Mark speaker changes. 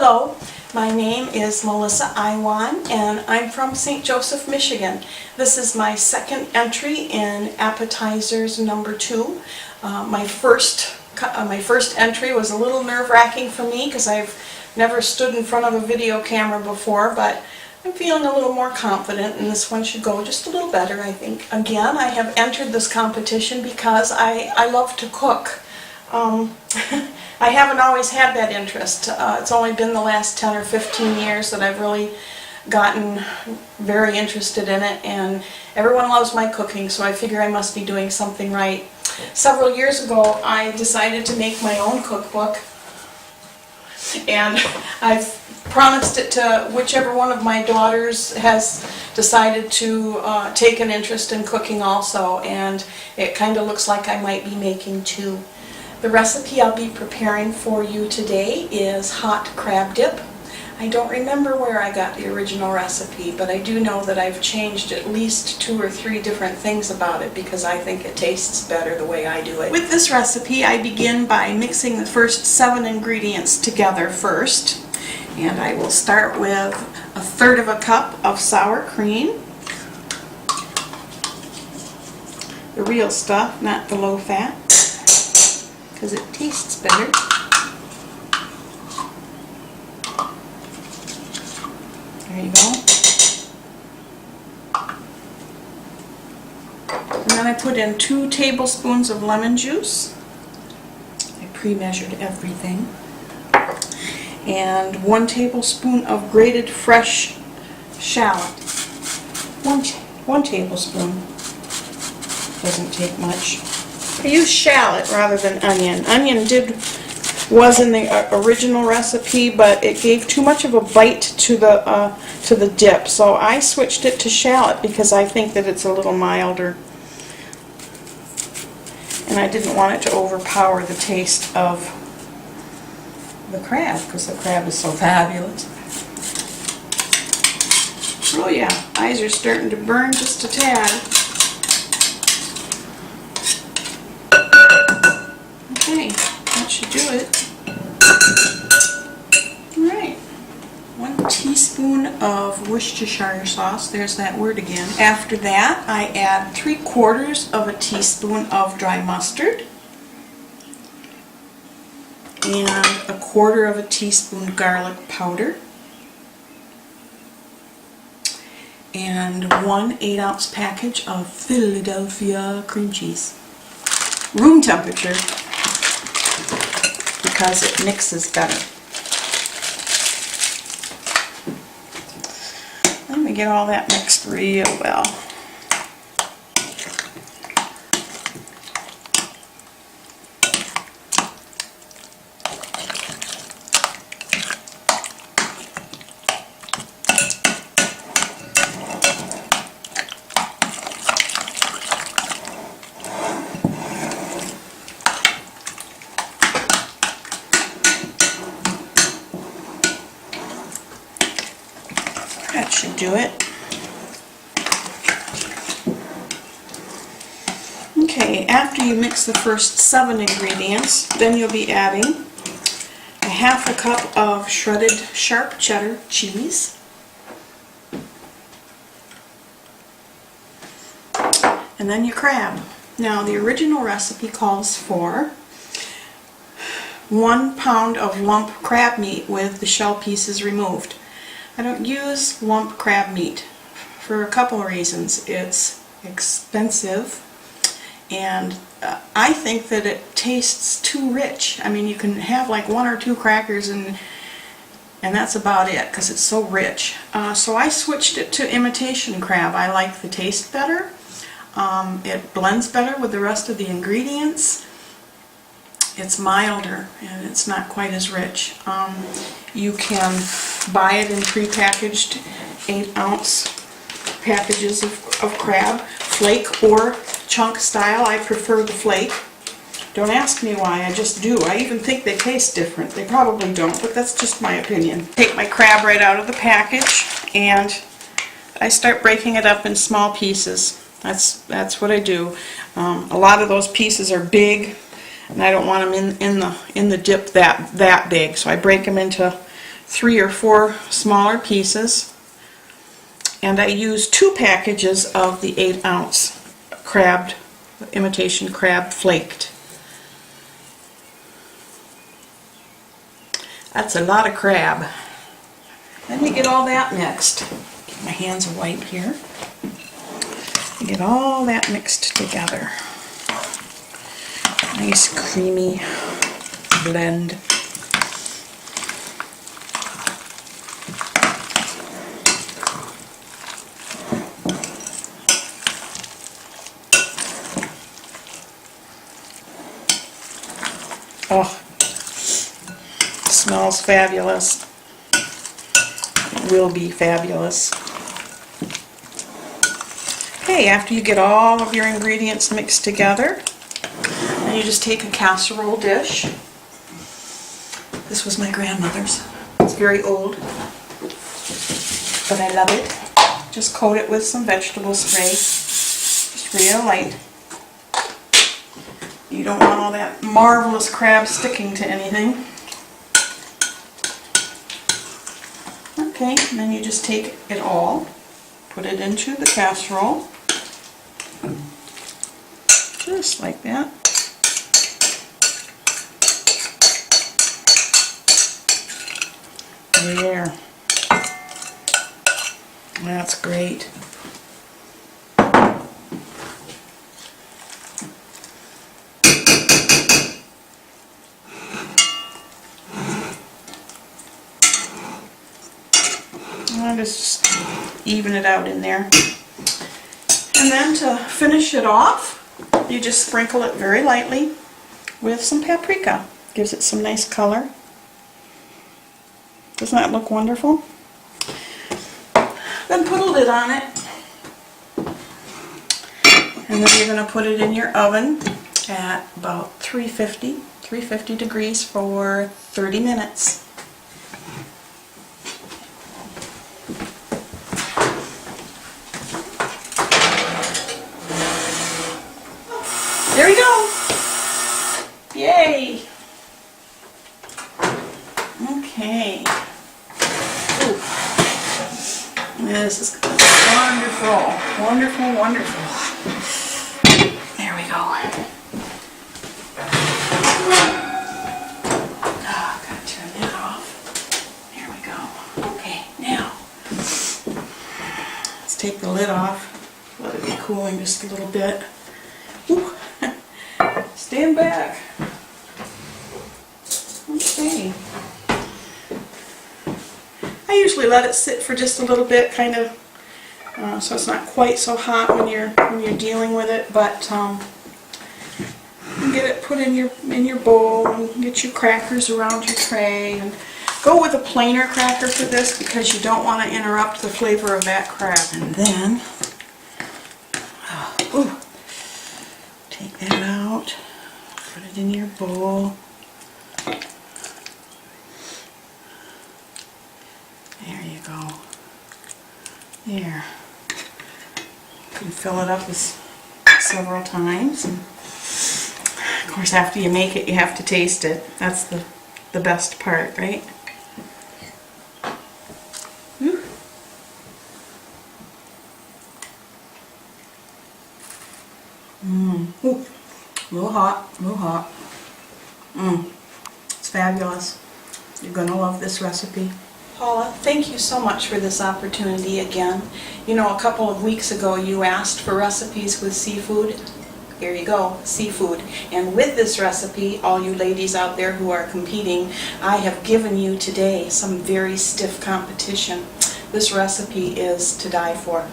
Speaker 1: Hello, my name is Melissa Iwan and I'm from St. Joseph, Michigan. This is my second entry in Appetizers number 2. My first entry was a little nerve-wracking for me because I've never stood in front of a video camera before, but I'm feeling a little more confident and this one should go just a little better, I think. Again, I have entered this competition because I love to cook. I haven't always had that interest. It's only been the last 10 or 15 years that I've really gotten very interested in it, and everyone loves my cooking, so I figure I must be doing something right. Several years ago I decided to make my own cookbook, and I've promised it to whichever one of my daughters has decided to take an interest in cooking also, and it kind of looks like I might be making two. The recipe I'll be preparing for you today is hot crab dip. I don't remember where I got the original recipe, but I do know that I've changed at least 2 or 3 different things about it because I think it tastes better the way I do it. With this recipe, I begin by mixing the first 7 ingredients together first. And I will start with 1/3 of a cup of sour cream. The real stuff, not the low fat, because it tastes better. There you go. And then I put in 2 tablespoons of lemon juice. I pre-measured everything. And 1 tablespoon of grated fresh shallot. One tablespoon. Doesn't take much. I use shallot rather than onion. Onion was in the original recipe, but it gave too much of a bite to the dip, so I switched it to shallot because I think that it's a little milder, and I didn't want it to overpower the taste of the crab because the crab is so fabulous. Oh yeah, eyes are starting to burn just a tad. Okay, that should do it. Alright, 1 teaspoon of Worcestershire sauce, there's that word again. After that, I add 3/4 of a teaspoon of dry mustard and 1/4 of a teaspoon garlic powder and 1 8-ounce package of Philadelphia cream cheese. Room temperature, because it mixes better. Let me get all that mixed real well. That should do it. Okay, after you mix the first 7 ingredients, then you'll be adding 1/2 cup of shredded sharp cheddar cheese, and then your crab. Now, the original recipe calls for 1 pound of lump crab meat with the shell pieces removed. I don't use lump crab meat for a couple of reasons. It's expensive, and I think that it tastes too rich. I mean, you can have like 1 or 2 crackers and that's about it because it's so rich. So I switched it to imitation crab. I like the taste better. It blends better with the rest of the ingredients. It's milder and it's not quite as rich. You can buy it in pre-packaged 8-ounce packages of crab, flake or chunk style. I prefer the flake. Don't ask me why, I just do. I even think they taste different. They probably don't, but that's just my opinion. Take my crab right out of the package and I start breaking it up in small pieces. That's what I do. A lot of those pieces are big, and I don't want them in the dip that big, so I break them into 3 or 4 smaller pieces, and I use 2 packages of the 8-ounce imitation crab flaked. That's a lot of crab. Let me get all that mixed. Get my hands white here. Get all that mixed together. Nice creamy blend. Oh, smells fabulous. It will be fabulous. Okay, after you get all of your ingredients mixed together, then you just take a casserole dish. This was my grandmother's. It's very old, but I love it. Just coat it with some vegetable spray, just real light. You don't want all that marvelous crab sticking to anything. Okay, and then you just take it all, put it into the casserole, just like that. There. That's great. I'll just even it out in there. And then to finish it off, you just sprinkle it very lightly with some paprika. Gives it some nice color. Doesn't that look wonderful? Then put a lid on it. And then you're going to put it in your oven at about 350 degrees for 30 minutes. There we go. Yay. Okay. Ooh. This is wonderful. Wonderful, wonderful. There we go. Oh, gotta turn that off. There we go. Okay, now let's take the lid off. Let it be cooling just a little bit. Ooh. Stand back. Okay. I usually let it sit for just a little bit, kind of, so it's not quite so hot when you're dealing with it. But you get it put in your bowl and get your crackers around your tray. And go with a plainer cracker for this because you don't want to interrupt the flavor of that crab. And then, take that out. Put it in your bowl. There you go. There. You can fill it up several times. And of course, after you make it, you have to taste it. That's the best part, right? Whew. Ooh. A little hot, a little hot. It's fabulous. You're going to love this recipe. Paula, thank you so much for this opportunity again. You know, a couple of weeks ago you asked for recipes with seafood. Here you go, seafood. And with this recipe, all you ladies out there who are competing, I have given you today some very stiff competition. This recipe is to die for.